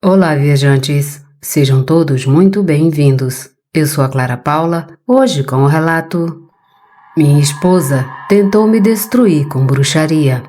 Olá, viajantes! Sejam todos muito bem-vindos. Eu sou a Clara Paula, hoje com o relato Minha esposa tentou me destruir com bruxaria.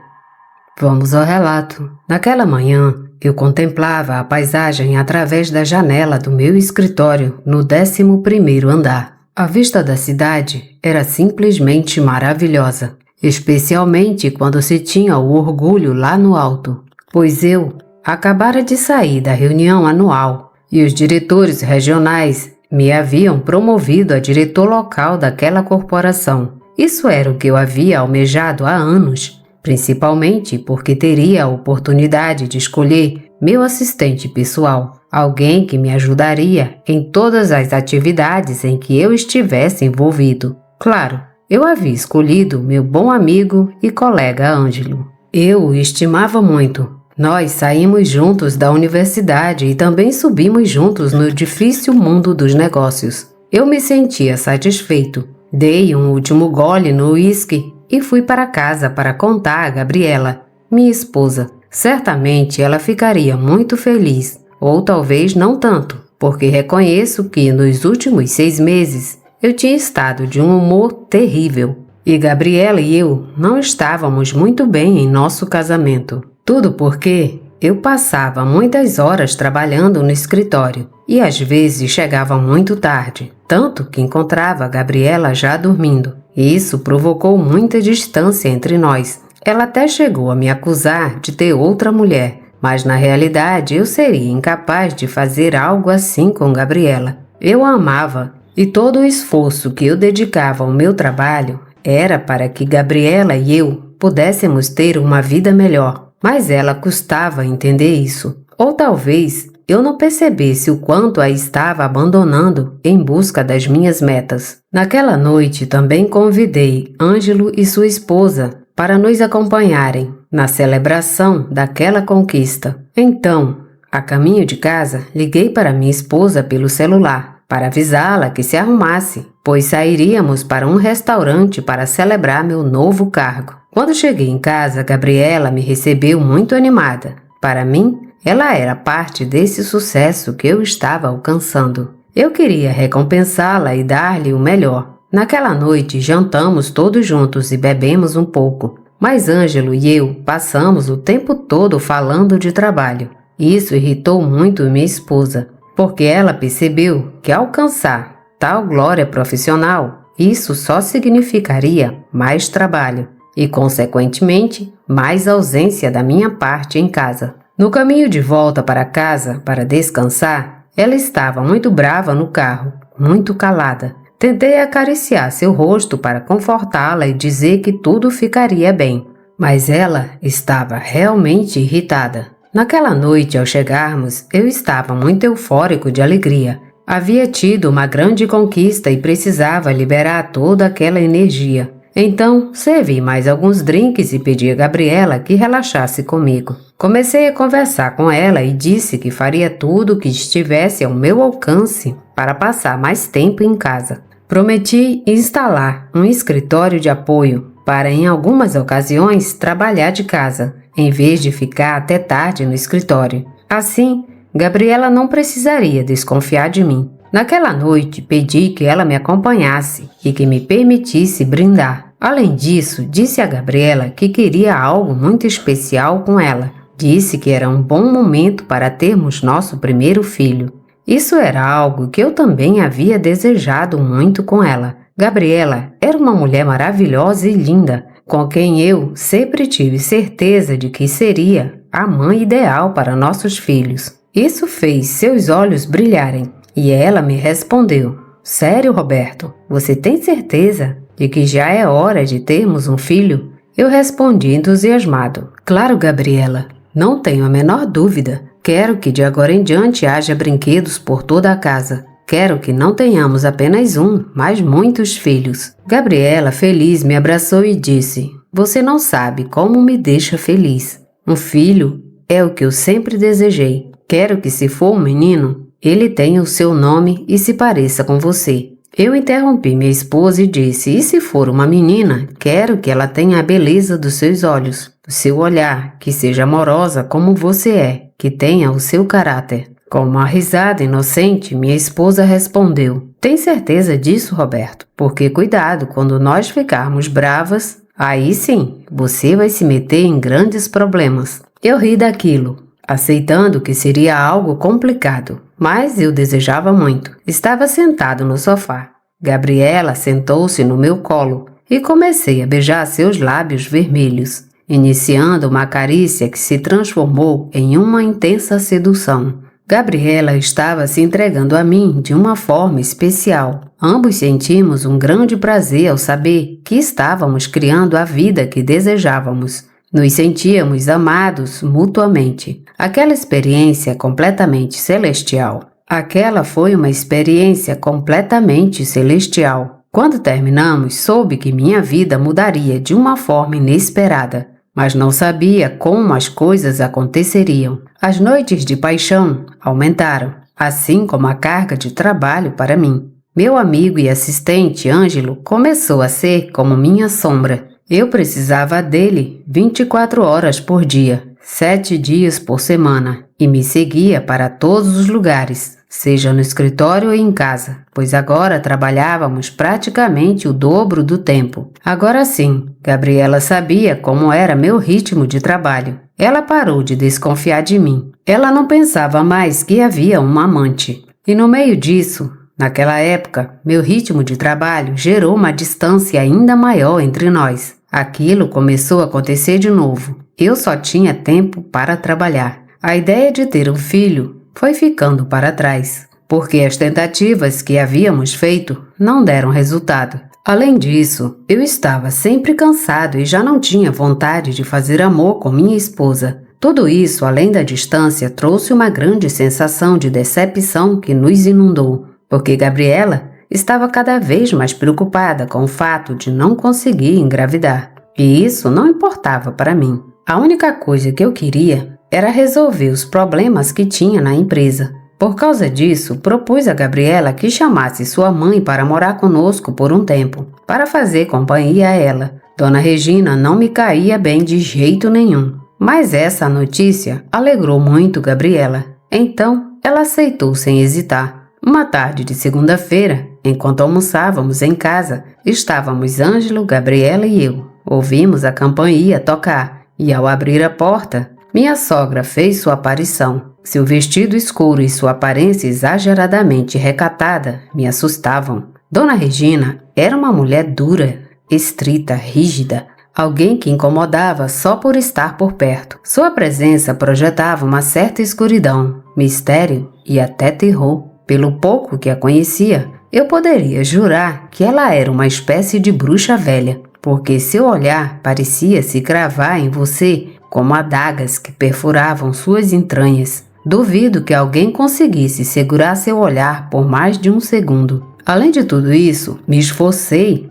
Vamos ao relato. Naquela manhã, eu contemplava a paisagem através da janela do meu escritório no 11º andar. A vista da cidade era simplesmente maravilhosa, especialmente quando se tinha o orgulho lá no alto, pois eu acabara de sair da reunião anual e os diretores regionais me haviam promovido a diretor local daquela corporação. Isso era o que eu havia almejado há anos, principalmente porque teria a oportunidade de escolher meu assistente pessoal, alguém que me ajudaria em todas as atividades em que eu estivesse envolvido. Claro, eu havia escolhido meu bom amigo e colega Ângelo. Eu o estimava muito. Nós saímos juntos da universidade e também subimos juntos no difícil mundo dos negócios. Eu me sentia satisfeito. Dei um último gole no uísque e fui para casa para contar a Gabriela, minha esposa. Certamente ela ficaria muito feliz, ou talvez não tanto, porque reconheço que nos últimos 6 meses eu tinha estado de um humor terrível. E Gabriela e eu não estávamos muito bem em nosso casamento. Tudo porque eu passava muitas horas trabalhando no escritório e às vezes chegava muito tarde, tanto que encontrava a Gabriela já dormindo. Isso provocou muita distância entre nós. Ela até chegou a me acusar de ter outra mulher, mas na realidade eu seria incapaz de fazer algo assim com Gabriela. Eu a amava e todo o esforço que eu dedicava ao meu trabalho era para que Gabriela e eu pudéssemos ter uma vida melhor. Mas ela custava entender isso. Ou talvez eu não percebesse o quanto a estava abandonando em busca das minhas metas. Naquela noite também convidei Ângelo e sua esposa para nos acompanharem na celebração daquela conquista. Então, a caminho de casa, liguei para minha esposa pelo celular para avisá-la que se arrumasse, pois sairíamos para um restaurante para celebrar meu novo cargo. Quando cheguei em casa, Gabriela me recebeu muito animada. Para mim, ela era parte desse sucesso que eu estava alcançando. Eu queria recompensá-la e dar-lhe o melhor. Naquela noite, jantamos todos juntos e bebemos um pouco. Mas Ângelo e eu passamos o tempo todo falando de trabalho. Isso irritou muito minha esposa, porque ela percebeu que alcançar tal glória profissional, isso só significaria mais trabalho e, consequentemente, mais ausência da minha parte em casa. No caminho de volta para casa para descansar, ela estava muito brava no carro, muito calada. Tentei acariciar seu rosto para confortá-la e dizer que tudo ficaria bem, mas ela estava realmente irritada. Naquela noite, ao chegarmos, eu estava muito eufórico de alegria. Havia tido uma grande conquista e precisava liberar toda aquela energia. Então, servi mais alguns drinks e pedi a Gabriela que relaxasse comigo. Comecei a conversar com ela e disse que faria tudo o que estivesse ao meu alcance para passar mais tempo em casa. Prometi instalar um escritório de apoio para, em algumas ocasiões, trabalhar de casa, em vez de ficar até tarde no escritório. Assim, Gabriela não precisaria desconfiar de mim. Naquela noite, pedi que ela me acompanhasse e que me permitisse brindar. Além disso, disse a Gabriela que queria algo muito especial com ela. Disse que era um bom momento para termos nosso primeiro filho. Isso era algo que eu também havia desejado muito com ela. Gabriela era uma mulher maravilhosa e linda, com quem eu sempre tive certeza de que seria a mãe ideal para nossos filhos. Isso fez seus olhos brilharem. E ela me respondeu: "Sério, Roberto? Você tem certeza de que já é hora de termos um filho?" Eu respondi entusiasmado: "Claro, Gabriela, não tenho a menor dúvida. Quero que de agora em diante haja brinquedos por toda a casa. Quero que não tenhamos apenas um, mas muitos filhos." Gabriela, feliz, me abraçou e disse: "Você não sabe como me deixa feliz. Um filho é o que eu sempre desejei. Quero que, se for um menino, ele tenha o seu nome e se pareça com você." Eu interrompi minha esposa e disse: "E se for uma menina, quero que ela tenha a beleza dos seus olhos, do seu olhar, que seja amorosa como você é, que tenha o seu caráter. Com uma risada inocente, minha esposa respondeu: Tem certeza disso, Roberto? Porque cuidado, quando nós ficarmos bravas, aí sim, você vai se meter em grandes problemas. Eu ri daquilo, aceitando que seria algo complicado, mas eu desejava muito. Estava sentado no sofá. Gabriela sentou-se no meu colo e comecei a beijar seus lábios vermelhos, iniciando uma carícia que se transformou em uma intensa sedução. Gabriela estava se entregando a mim de uma forma especial. Ambos sentimos um grande prazer ao saber que estávamos criando a vida que desejávamos. Nos sentíamos amados mutuamente. Aquela experiência completamente celestial. Aquela foi uma experiência completamente celestial. Quando terminamos, soube que minha vida mudaria de uma forma inesperada, mas não sabia como as coisas aconteceriam. As noites de paixão aumentaram, assim como a carga de trabalho para mim. Meu amigo e assistente Ângelo começou a ser como minha sombra. Eu precisava dele 24 horas por dia, 7 dias por semana, e me seguia para todos os lugares, seja no escritório ou em casa, pois agora trabalhávamos praticamente o dobro do tempo. Agora sim, Gabriela sabia como era meu ritmo de trabalho. Ela parou de desconfiar de mim. Ela não pensava mais que havia uma amante. E no meio disso, naquela época, meu ritmo de trabalho gerou uma distância ainda maior entre nós. Aquilo começou a acontecer de novo. Eu só tinha tempo para trabalhar. A ideia de ter um filho foi ficando para trás, porque as tentativas que havíamos feito não deram resultado. Além disso, eu estava sempre cansado e já não tinha vontade de fazer amor com minha esposa. Tudo isso, além da distância, trouxe uma grande sensação de decepção que nos inundou, porque Gabriela estava cada vez mais preocupada com o fato de não conseguir engravidar. E isso não importava para mim. A única coisa que eu queria era resolver os problemas que tinha na empresa. Por causa disso, propus a Gabriela que chamasse sua mãe para morar conosco por um tempo, para fazer companhia a ela. Dona Regina não me caía bem de jeito nenhum, mas essa notícia alegrou muito Gabriela. Então, ela aceitou sem hesitar. Uma tarde de segunda-feira, enquanto almoçávamos em casa, estávamos Ângelo, Gabriela e eu. Ouvimos a campainha tocar e, ao abrir a porta, minha sogra fez sua aparição. Seu vestido escuro e sua aparência exageradamente recatada me assustavam. Dona Regina era uma mulher dura, estrita, rígida, alguém que incomodava só por estar por perto. Sua presença projetava uma certa escuridão, mistério e até terror. Pelo pouco que a conhecia, eu poderia jurar que ela era uma espécie de bruxa velha, porque seu olhar parecia se cravar em você como adagas que perfuravam suas entranhas. Duvido que alguém conseguisse segurar seu olhar por mais de um segundo. Além de tudo isso, me esforcei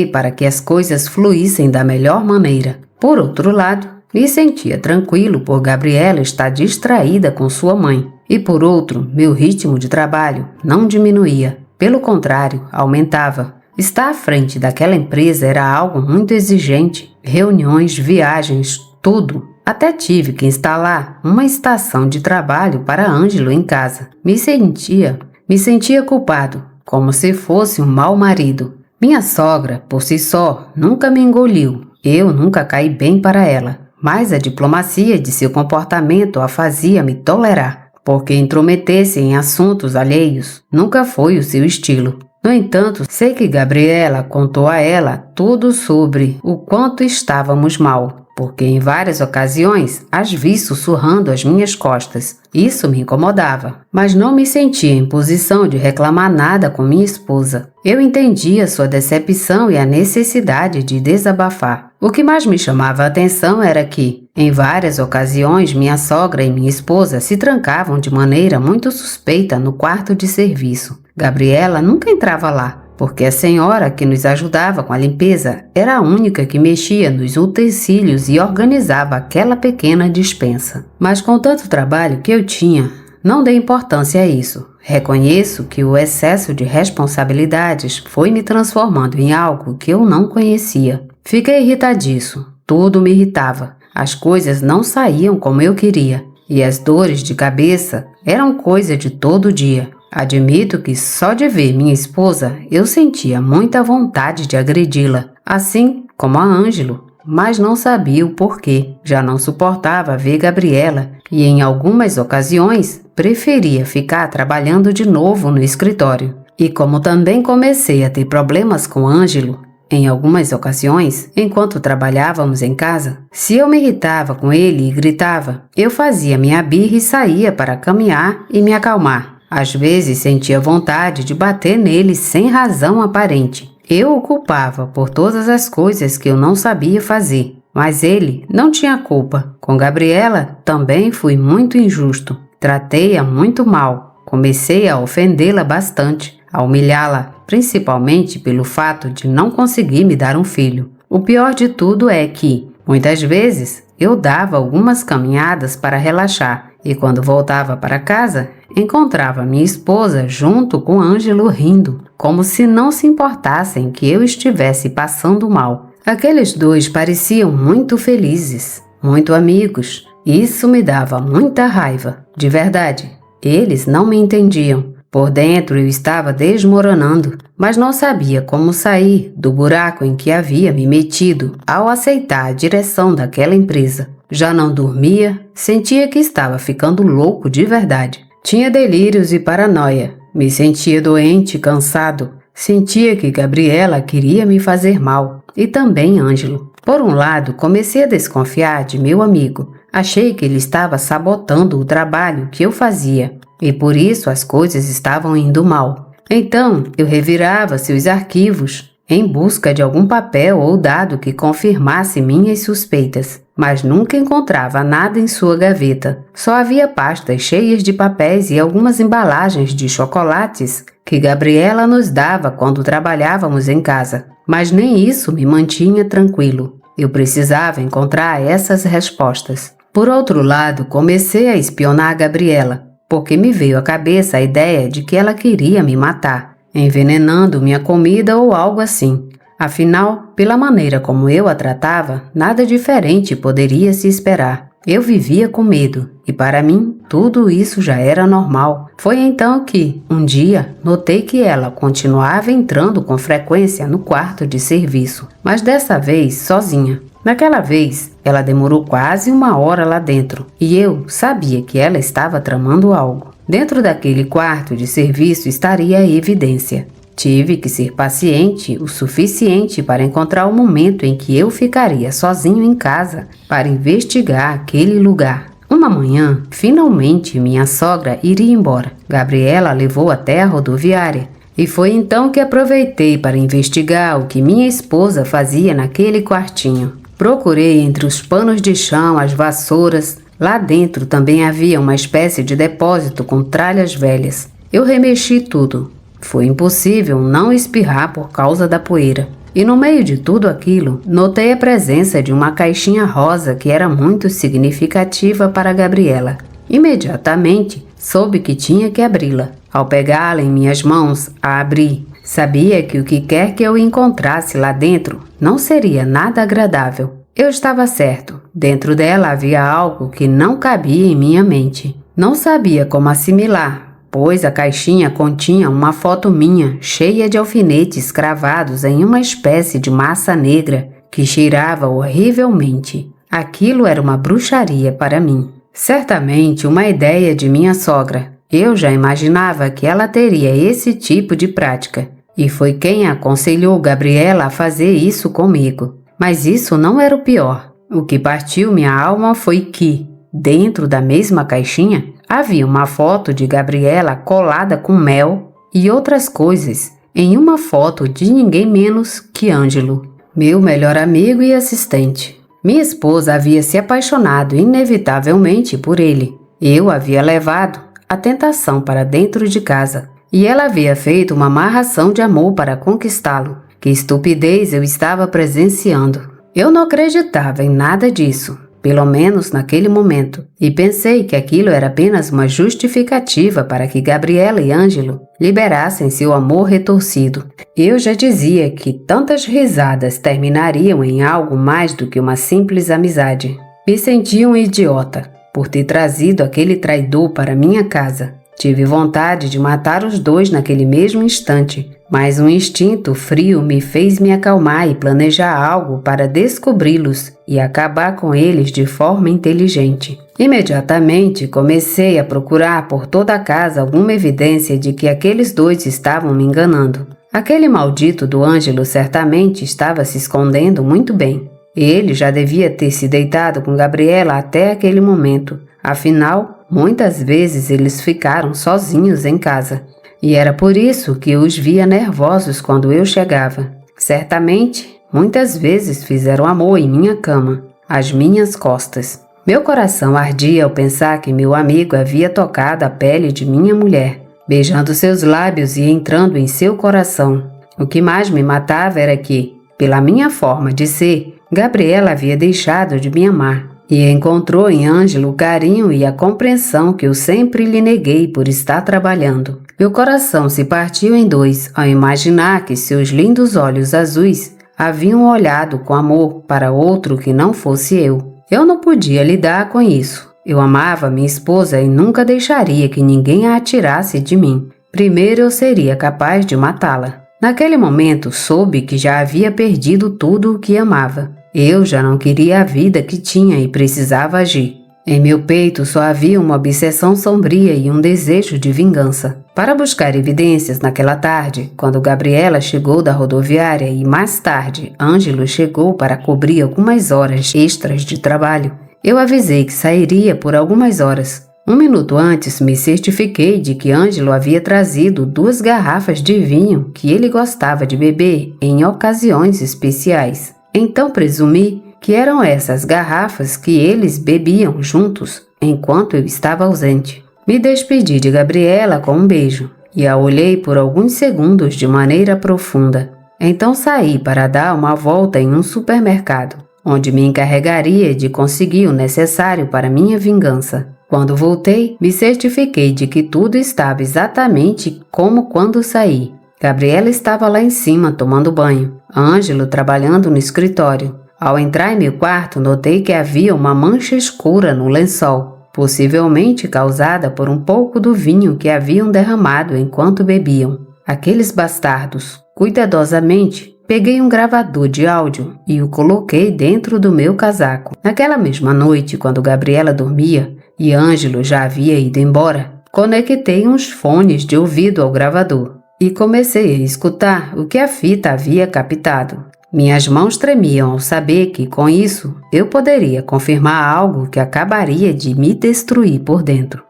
para que as coisas fluíssem da melhor maneira. Por outro lado, me sentia tranquilo por Gabriela estar distraída com sua mãe. E por outro, meu ritmo de trabalho não diminuía. Pelo contrário, aumentava. Estar à frente daquela empresa era algo muito exigente. Reuniões, viagens, tudo. Até tive que instalar uma estação de trabalho para Ângelo em casa. Me sentia culpado, como se fosse um mau marido. Minha sogra, por si só, nunca me engoliu. Eu nunca caí bem para ela, mas a diplomacia de seu comportamento a fazia me tolerar, porque intrometer-se em assuntos alheios nunca foi o seu estilo. No entanto, sei que Gabriela contou a ela tudo sobre o quanto estávamos mal, porque em várias ocasiões as vi sussurrando às minhas costas. Isso me incomodava, mas não me sentia em posição de reclamar nada com minha esposa. Eu entendia sua decepção e a necessidade de desabafar. O que mais me chamava a atenção era que, em várias ocasiões, minha sogra e minha esposa se trancavam de maneira muito suspeita no quarto de serviço. Gabriela nunca entrava lá, porque a senhora que nos ajudava com a limpeza era a única que mexia nos utensílios e organizava aquela pequena despensa. Mas com tanto trabalho que eu tinha, não dei importância a isso. Reconheço que o excesso de responsabilidades foi me transformando em algo que eu não conhecia. Fiquei irritadiço, tudo me irritava. as coisas não saíam como eu queria e as dores de cabeça eram coisa de todo dia. Admito que só de ver minha esposa eu sentia muita vontade de agredi-la, assim como a Ângelo, mas não sabia o porquê. Já não suportava ver Gabriela e em algumas ocasiões preferia ficar trabalhando de novo no escritório. E como também comecei a ter problemas com Ângelo, em algumas ocasiões, enquanto trabalhávamos em casa, se eu me irritava com ele e gritava, eu fazia minha birra e saía para caminhar e me acalmar. Às vezes sentia vontade de bater nele sem razão aparente. Eu o culpava por todas as coisas que eu não sabia fazer, mas ele não tinha culpa. Com Gabriela também fui muito injusto. Tratei-a muito mal. Comecei a ofendê-la bastante, a humilhá-la, principalmente pelo fato de não conseguir me dar um filho. O pior de tudo é que, muitas vezes, eu dava algumas caminhadas para relaxar e quando voltava para casa, encontrava minha esposa junto com Ângelo rindo, como se não se importassem que eu estivesse passando mal. Aqueles dois pareciam muito felizes, muito amigos. Isso me dava muita raiva, de verdade. Eles não me entendiam. Por dentro eu estava desmoronando, mas não sabia como sair do buraco em que havia me metido ao aceitar a direção daquela empresa. Já não dormia, sentia que estava ficando louco de verdade. Tinha delírios e paranoia, me sentia doente e cansado. Sentia que Gabriela queria me fazer mal, e também Ângelo. Por um lado, comecei a desconfiar de meu amigo. Achei que ele estava sabotando o trabalho que eu fazia, e por isso as coisas estavam indo mal. Então, eu revirava seus arquivos em busca de algum papel ou dado que confirmasse minhas suspeitas, mas nunca encontrava nada em sua gaveta. Só havia pastas cheias de papéis e algumas embalagens de chocolates que Gabriela nos dava quando trabalhávamos em casa. Mas nem isso me mantinha tranquilo. Eu precisava encontrar essas respostas. Por outro lado, comecei a espionar a Gabriela, porque me veio à cabeça a ideia de que ela queria me matar, envenenando minha comida ou algo assim. Afinal, pela maneira como eu a tratava, nada diferente poderia se esperar. Eu vivia com medo, e para mim, tudo isso já era normal. Foi então que, um dia, notei que ela continuava entrando com frequência no quarto de serviço, mas dessa vez sozinha. Naquela vez, ela demorou quase 1 hora lá dentro, e eu sabia que ela estava tramando algo. Dentro daquele quarto de serviço estaria a evidência. Tive que ser paciente o suficiente para encontrar o momento em que eu ficaria sozinho em casa para investigar aquele lugar. Uma manhã, finalmente minha sogra iria embora. Gabriela a levou até a rodoviária e foi então que aproveitei para investigar o que minha esposa fazia naquele quartinho. Procurei entre os panos de chão, as vassouras. Lá dentro também havia uma espécie de depósito com tralhas velhas. Eu remexi tudo. Foi impossível não espirrar por causa da poeira. E no meio de tudo aquilo, notei a presença de uma caixinha rosa que era muito significativa para Gabriela. Imediatamente, soube que tinha que abri-la. Ao pegá-la em minhas mãos, a abri. Sabia que o que quer que eu encontrasse lá dentro não seria nada agradável. Eu estava certo. Dentro dela havia algo que não cabia em minha mente. Não sabia como assimilar, pois a caixinha continha uma foto minha cheia de alfinetes cravados em uma espécie de massa negra que cheirava horrivelmente. Aquilo era uma bruxaria para mim. Certamente uma ideia de minha sogra. Eu já imaginava que ela teria esse tipo de prática, e foi quem aconselhou Gabriela a fazer isso comigo. Mas isso não era o pior. O que partiu minha alma foi que, dentro da mesma caixinha, havia uma foto de Gabriela colada com mel e outras coisas, em uma foto de ninguém menos que Ângelo, meu melhor amigo e assistente. Minha esposa havia se apaixonado inevitavelmente por ele. Eu havia levado a tentação para dentro de casa, e ela havia feito uma amarração de amor para conquistá-lo. Que estupidez eu estava presenciando. Eu não acreditava em nada disso, pelo menos naquele momento, e pensei que aquilo era apenas uma justificativa para que Gabriela e Ângelo liberassem seu amor retorcido. Eu já dizia que tantas risadas terminariam em algo mais do que uma simples amizade. Me senti um idiota por ter trazido aquele traidor para minha casa. Tive vontade de matar os dois naquele mesmo instante, mas um instinto frio me fez me acalmar e planejar algo para descobri-los e acabar com eles de forma inteligente. Imediatamente comecei a procurar por toda a casa alguma evidência de que aqueles dois estavam me enganando. Aquele maldito do Ângelo certamente estava se escondendo muito bem. Ele já devia ter se deitado com Gabriela até aquele momento. Afinal, muitas vezes eles ficaram sozinhos em casa. E era por isso que eu os via nervosos quando eu chegava. Certamente, muitas vezes fizeram amor em minha cama, às minhas costas. Meu coração ardia ao pensar que meu amigo havia tocado a pele de minha mulher, beijando seus lábios e entrando em seu coração. O que mais me matava era que, pela minha forma de ser, Gabriela havia deixado de me amar e encontrou em Ângelo o carinho e a compreensão que eu sempre lhe neguei por estar trabalhando. Meu coração se partiu em dois ao imaginar que seus lindos olhos azuis haviam olhado com amor para outro que não fosse eu. Eu não podia lidar com isso. Eu amava minha esposa e nunca deixaria que ninguém a atirasse de mim. Primeiro eu seria capaz de matá-la. Naquele momento soube que já havia perdido tudo o que amava. Eu já não queria a vida que tinha e precisava agir. Em meu peito só havia uma obsessão sombria e um desejo de vingança. Para buscar evidências naquela tarde, quando Gabriela chegou da rodoviária e mais tarde Ângelo chegou para cobrir algumas horas extras de trabalho, eu avisei que sairia por algumas horas. Um minuto antes me certifiquei de que Ângelo havia trazido 2 garrafas de vinho que ele gostava de beber em ocasiões especiais. Então presumi que eram essas garrafas que eles bebiam juntos enquanto eu estava ausente. Me despedi de Gabriela com um beijo e a olhei por alguns segundos de maneira profunda. Então saí para dar uma volta em um supermercado, onde me encarregaria de conseguir o necessário para minha vingança. Quando voltei, me certifiquei de que tudo estava exatamente como quando saí. Gabriela estava lá em cima tomando banho, Ângelo trabalhando no escritório. Ao entrar em meu quarto, notei que havia uma mancha escura no lençol, possivelmente causada por um pouco do vinho que haviam derramado enquanto bebiam. Aqueles bastardos. Cuidadosamente, peguei um gravador de áudio e o coloquei dentro do meu casaco. Naquela mesma noite, quando Gabriela dormia e Ângelo já havia ido embora, conectei uns fones de ouvido ao gravador e comecei a escutar o que a fita havia captado. Minhas mãos tremiam ao saber que, com isso, eu poderia confirmar algo que acabaria de me destruir por dentro.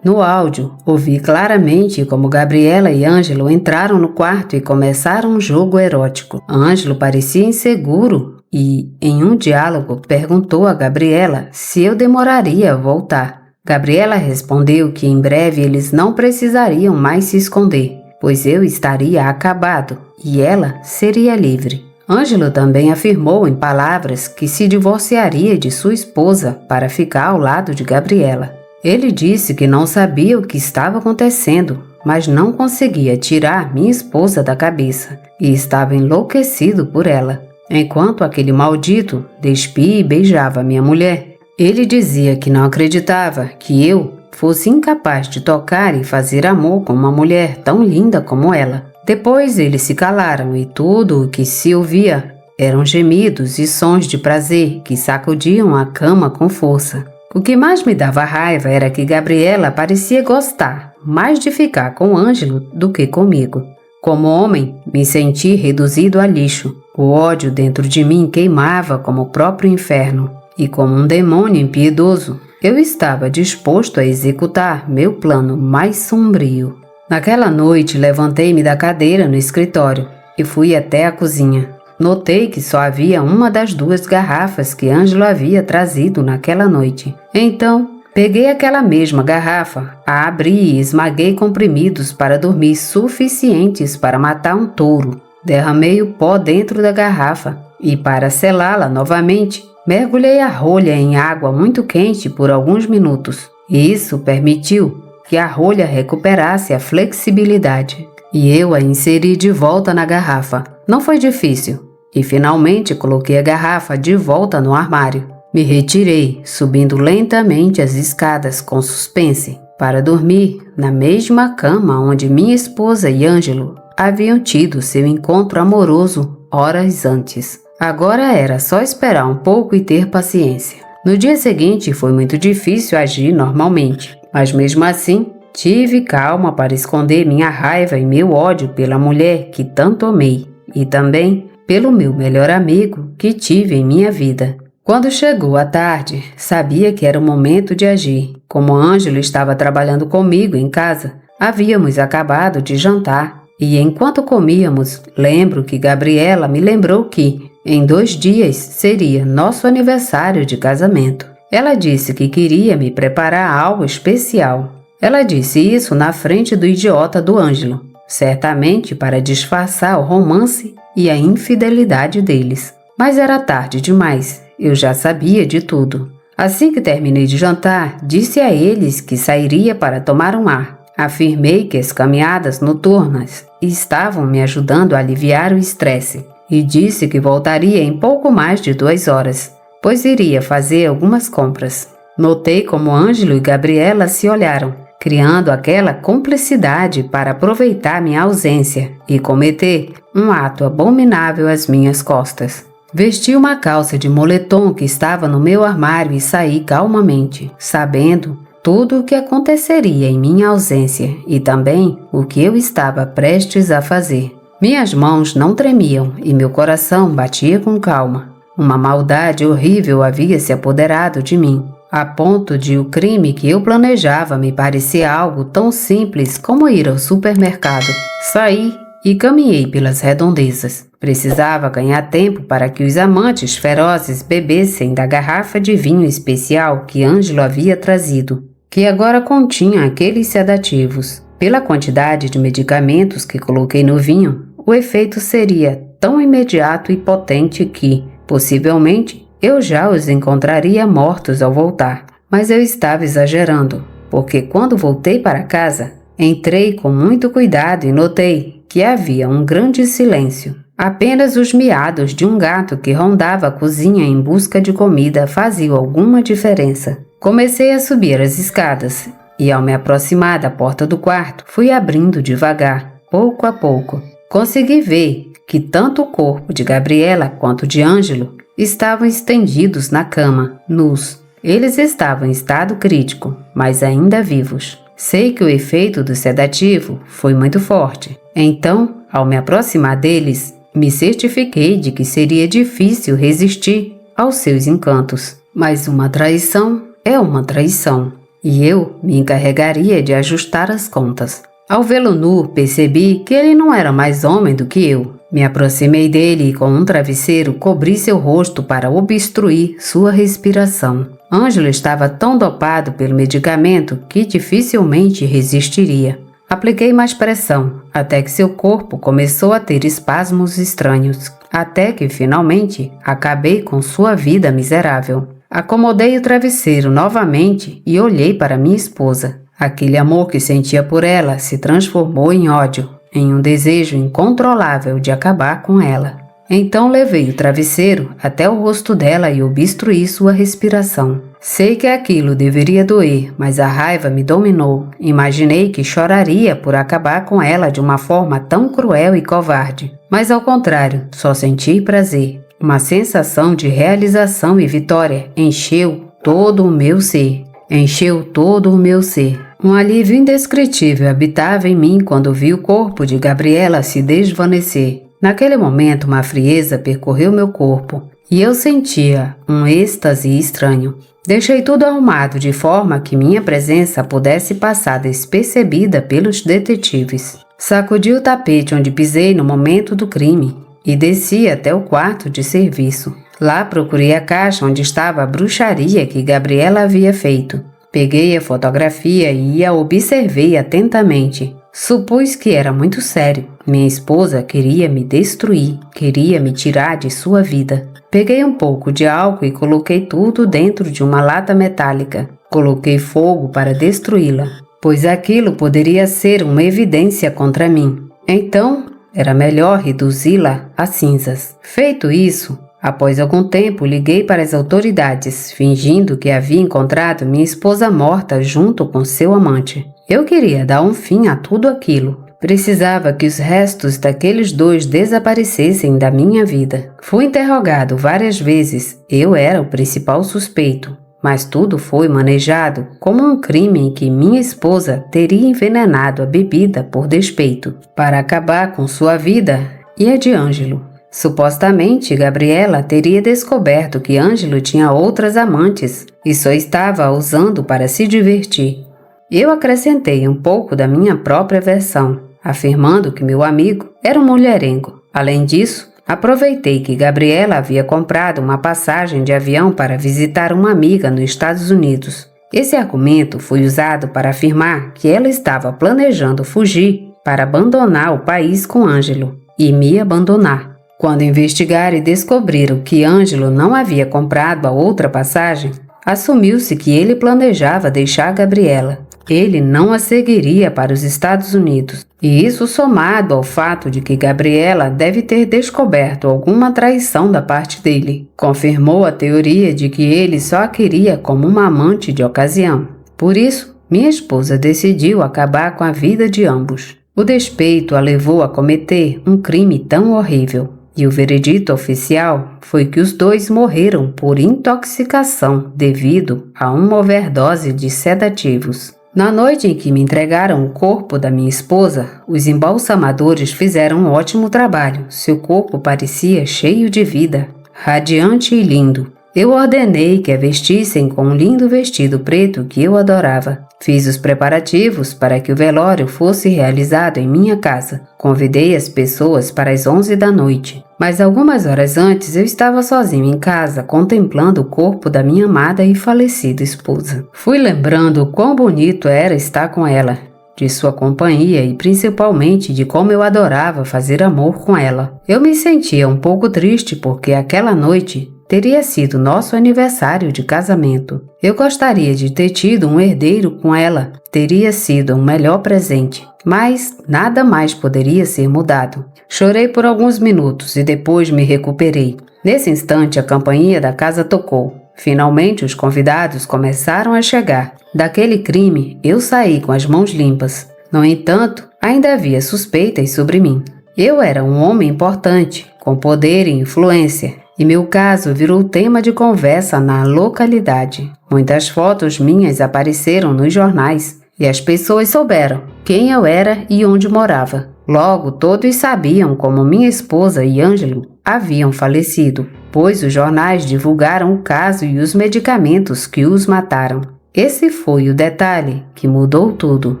No áudio, ouvi claramente como Gabriela e Ângelo entraram no quarto e começaram um jogo erótico. Ângelo parecia inseguro e, em um diálogo, perguntou a Gabriela se eu demoraria a voltar. Gabriela respondeu que em breve eles não precisariam mais se esconder, pois eu estaria acabado e ela seria livre. Ângelo também afirmou em palavras que se divorciaria de sua esposa para ficar ao lado de Gabriela. Ele disse que não sabia o que estava acontecendo, mas não conseguia tirar minha esposa da cabeça e estava enlouquecido por ela. Enquanto aquele maldito despia e beijava minha mulher, ele dizia que não acreditava que eu fosse incapaz de tocar e fazer amor com uma mulher tão linda como ela. Depois eles se calaram e tudo o que se ouvia eram gemidos e sons de prazer que sacudiam a cama com força. O que mais me dava raiva era que Gabriela parecia gostar mais de ficar com Ângelo do que comigo. Como homem, me senti reduzido a lixo. O ódio dentro de mim queimava como o próprio inferno. E como um demônio impiedoso, eu estava disposto a executar meu plano mais sombrio. Naquela noite, levantei-me da cadeira no escritório e fui até a cozinha. Notei que só havia uma das 2 garrafas que Ângelo havia trazido naquela noite. Então, peguei aquela mesma garrafa, a abri e esmaguei comprimidos para dormir suficientes para matar um touro. Derramei o pó dentro da garrafa e, para selá-la novamente, mergulhei a rolha em água muito quente por alguns minutos. Isso permitiu que a rolha recuperasse a flexibilidade e eu a inseri de volta na garrafa. Não foi difícil e finalmente coloquei a garrafa de volta no armário. Me retirei, subindo lentamente as escadas com suspense, para dormir na mesma cama onde minha esposa e Ângelo haviam tido seu encontro amoroso horas antes. Agora era só esperar um pouco e ter paciência. No dia seguinte foi muito difícil agir normalmente, mas mesmo assim tive calma para esconder minha raiva e meu ódio pela mulher que tanto amei e também pelo meu melhor amigo que tive em minha vida. Quando chegou a tarde, sabia que era o momento de agir. Como Ângelo estava trabalhando comigo em casa, havíamos acabado de jantar e enquanto comíamos, lembro que Gabriela me lembrou que em 2 dias seria nosso aniversário de casamento. Ela disse que queria me preparar algo especial. Ela disse isso na frente do idiota do Ângelo, certamente para disfarçar o romance e a infidelidade deles. Mas era tarde demais, eu já sabia de tudo. Assim que terminei de jantar, disse a eles que sairia para tomar um ar. Afirmei que as caminhadas noturnas estavam me ajudando a aliviar o estresse e disse que voltaria em pouco mais de 2 horas, pois iria fazer algumas compras. Notei como Ângelo e Gabriela se olharam, criando aquela cumplicidade para aproveitar minha ausência e cometer um ato abominável às minhas costas. Vesti uma calça de moletom que estava no meu armário e saí calmamente, sabendo tudo o que aconteceria em minha ausência e também o que eu estava prestes a fazer. Minhas mãos não tremiam e meu coração batia com calma. Uma maldade horrível havia se apoderado de mim, a ponto de o crime que eu planejava me parecer algo tão simples como ir ao supermercado. Saí e caminhei pelas redondezas. Precisava ganhar tempo para que os amantes ferozes bebessem da garrafa de vinho especial que Ângelo havia trazido, que agora continha aqueles sedativos. Pela quantidade de medicamentos que coloquei no vinho, o efeito seria tão imediato e potente que, possivelmente, eu já os encontraria mortos ao voltar. Mas eu estava exagerando, porque quando voltei para casa, entrei com muito cuidado e notei que havia um grande silêncio. Apenas os miados de um gato que rondava a cozinha em busca de comida faziam alguma diferença. Comecei a subir as escadas e, ao me aproximar da porta do quarto, fui abrindo devagar, pouco a pouco. Consegui ver que tanto o corpo de Gabriela quanto de Ângelo estavam estendidos na cama, nus. Eles estavam em estado crítico, mas ainda vivos. Sei que o efeito do sedativo foi muito forte. Então, ao me aproximar deles, me certifiquei de que seria difícil resistir aos seus encantos. Mas uma traição é uma traição, e eu me encarregaria de ajustar as contas. Ao vê-lo nu, percebi que ele não era mais homem do que eu. Me aproximei dele e com um travesseiro cobri seu rosto para obstruir sua respiração. Ângelo estava tão dopado pelo medicamento que dificilmente resistiria. Apliquei mais pressão, até que seu corpo começou a ter espasmos estranhos, até que finalmente acabei com sua vida miserável. Acomodei o travesseiro novamente e olhei para minha esposa. Aquele amor que sentia por ela se transformou em ódio, em um desejo incontrolável de acabar com ela. Então levei o travesseiro até o rosto dela e obstruí sua respiração. Sei que aquilo deveria doer, mas a raiva me dominou. Imaginei que choraria por acabar com ela de uma forma tão cruel e covarde. Mas ao contrário, só senti prazer. Uma sensação de realização e vitória encheu todo o meu ser. Encheu todo o meu ser. Um alívio indescritível habitava em mim quando vi o corpo de Gabriela se desvanecer. Naquele momento, uma frieza percorreu meu corpo e eu sentia um êxtase estranho. Deixei tudo arrumado de forma que minha presença pudesse passar despercebida pelos detetives. Sacudi o tapete onde pisei no momento do crime e desci até o quarto de serviço. Lá procurei a caixa onde estava a bruxaria que Gabriela havia feito. Peguei a fotografia e a observei atentamente. Supus que era muito sério. Minha esposa queria me destruir, queria me tirar de sua vida. Peguei um pouco de álcool e coloquei tudo dentro de uma lata metálica. Coloquei fogo para destruí-la, pois aquilo poderia ser uma evidência contra mim. Então, era melhor reduzi-la a cinzas. Feito isso, Após algum tempo, liguei para as autoridades, fingindo que havia encontrado minha esposa morta junto com seu amante. Eu queria dar um fim a tudo aquilo. Precisava que os restos daqueles dois desaparecessem da minha vida. Fui interrogado várias vezes. Eu era o principal suspeito. Mas tudo foi manejado como um crime em que minha esposa teria envenenado a bebida por despeito, para acabar com sua vida e a de Ângelo. Supostamente, Gabriela teria descoberto que Ângelo tinha outras amantes e só estava a usando para se divertir. Eu acrescentei um pouco da minha própria versão, afirmando que meu amigo era um mulherengo. Além disso, aproveitei que Gabriela havia comprado uma passagem de avião para visitar uma amiga nos Estados Unidos. Esse argumento foi usado para afirmar que ela estava planejando fugir para abandonar o país com Ângelo e me abandonar. Quando investigaram e descobriram que Ângelo não havia comprado a outra passagem, assumiu-se que ele planejava deixar Gabriela. Ele não a seguiria para os Estados Unidos. E isso somado ao fato de que Gabriela deve ter descoberto alguma traição da parte dele, confirmou a teoria de que ele só a queria como uma amante de ocasião. Por isso, minha esposa decidiu acabar com a vida de ambos. O despeito a levou a cometer um crime tão horrível. E o veredito oficial foi que os dois morreram por intoxicação devido a uma overdose de sedativos. Na noite em que me entregaram o corpo da minha esposa, os embalsamadores fizeram um ótimo trabalho. Seu corpo parecia cheio de vida, radiante e lindo. Eu ordenei que a vestissem com um lindo vestido preto que eu adorava. Fiz os preparativos para que o velório fosse realizado em minha casa. Convidei as pessoas para as 11 da noite. Mas algumas horas antes eu estava sozinho em casa, contemplando o corpo da minha amada e falecida esposa. Fui lembrando o quão bonito era estar com ela, de sua companhia e principalmente de como eu adorava fazer amor com ela. Eu me sentia um pouco triste porque aquela noite teria sido nosso aniversário de casamento. Eu gostaria de ter tido um herdeiro com ela. Teria sido um melhor presente. Mas nada mais poderia ser mudado. Chorei por alguns minutos e depois me recuperei. Nesse instante, a campainha da casa tocou. Finalmente, os convidados começaram a chegar. Daquele crime, eu saí com as mãos limpas. No entanto, ainda havia suspeitas sobre mim. Eu era um homem importante, com poder e influência. E meu caso virou tema de conversa na localidade. Muitas fotos minhas apareceram nos jornais e as pessoas souberam quem eu era e onde morava. Logo, todos sabiam como minha esposa e Ângelo haviam falecido, pois os jornais divulgaram o caso e os medicamentos que os mataram. Esse foi o detalhe que mudou tudo.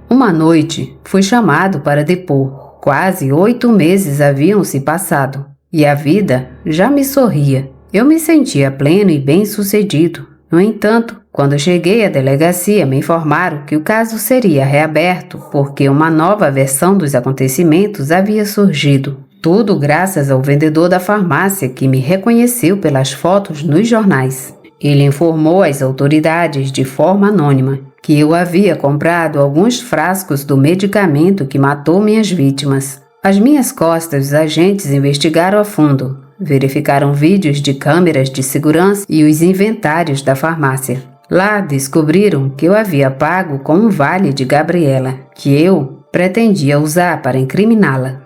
Uma noite, fui chamado para depor. Quase 8 meses haviam se passado. E a vida já me sorria. Eu me sentia pleno e bem-sucedido. No entanto, quando cheguei à delegacia, me informaram que o caso seria reaberto porque uma nova versão dos acontecimentos havia surgido. Tudo graças ao vendedor da farmácia que me reconheceu pelas fotos nos jornais. Ele informou às autoridades de forma anônima que eu havia comprado alguns frascos do medicamento que matou minhas vítimas. Às minhas costas, os agentes investigaram a fundo, verificaram vídeos de câmeras de segurança e os inventários da farmácia. Lá descobriram que eu havia pago com um vale de Gabriela, que eu pretendia usar para incriminá-la.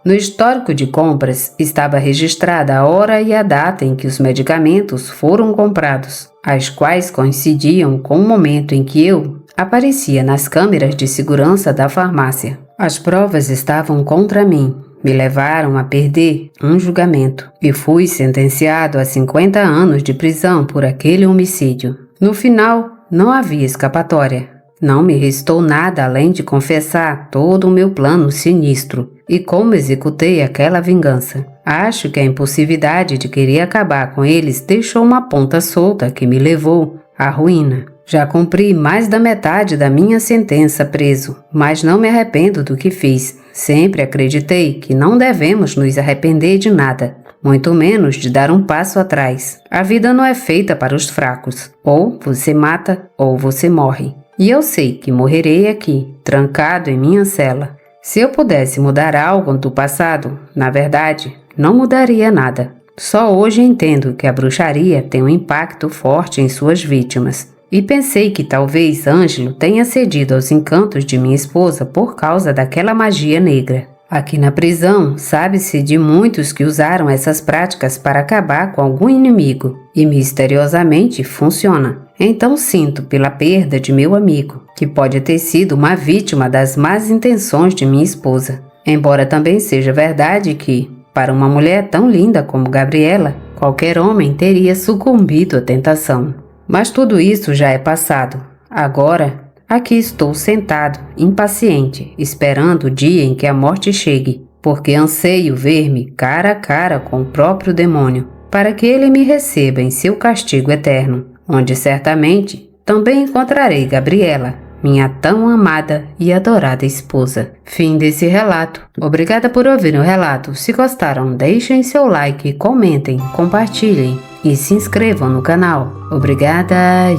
No histórico de compras estava registrada a hora e a data em que os medicamentos foram comprados, as quais coincidiam com o momento em que eu aparecia nas câmeras de segurança da farmácia. As provas estavam contra mim. Me levaram a perder um julgamento e fui sentenciado a 50 anos de prisão por aquele homicídio. No final, não havia escapatória. Não me restou nada além de confessar todo o meu plano sinistro e como executei aquela vingança. Acho que a impulsividade de querer acabar com eles deixou uma ponta solta que me levou à ruína. Já cumpri mais da metade da minha sentença preso, mas não me arrependo do que fiz. Sempre acreditei que não devemos nos arrepender de nada, muito menos de dar um passo atrás. A vida não é feita para os fracos. Ou você mata, ou você morre. E eu sei que morrerei aqui, trancado em minha cela. Se eu pudesse mudar algo do passado, na verdade, não mudaria nada. Só hoje entendo que a bruxaria tem um impacto forte em suas vítimas. E pensei que talvez Ângelo tenha cedido aos encantos de minha esposa por causa daquela magia negra. Aqui na prisão, sabe-se de muitos que usaram essas práticas para acabar com algum inimigo, e misteriosamente funciona. Então sinto pela perda de meu amigo, que pode ter sido uma vítima das más intenções de minha esposa. Embora também seja verdade que, para uma mulher tão linda como Gabriela, qualquer homem teria sucumbido à tentação. Mas tudo isso já é passado. Agora, aqui estou sentado, impaciente, esperando o dia em que a morte chegue, porque anseio ver-me cara a cara com o próprio demônio, para que ele me receba em seu castigo eterno, onde certamente também encontrarei Gabriela, minha tão amada e adorada esposa. Fim desse relato. Obrigada por ouvir o relato. Se gostaram, deixem seu like, comentem, compartilhem e se inscrevam no canal. Obrigada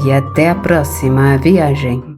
e até a próxima viagem.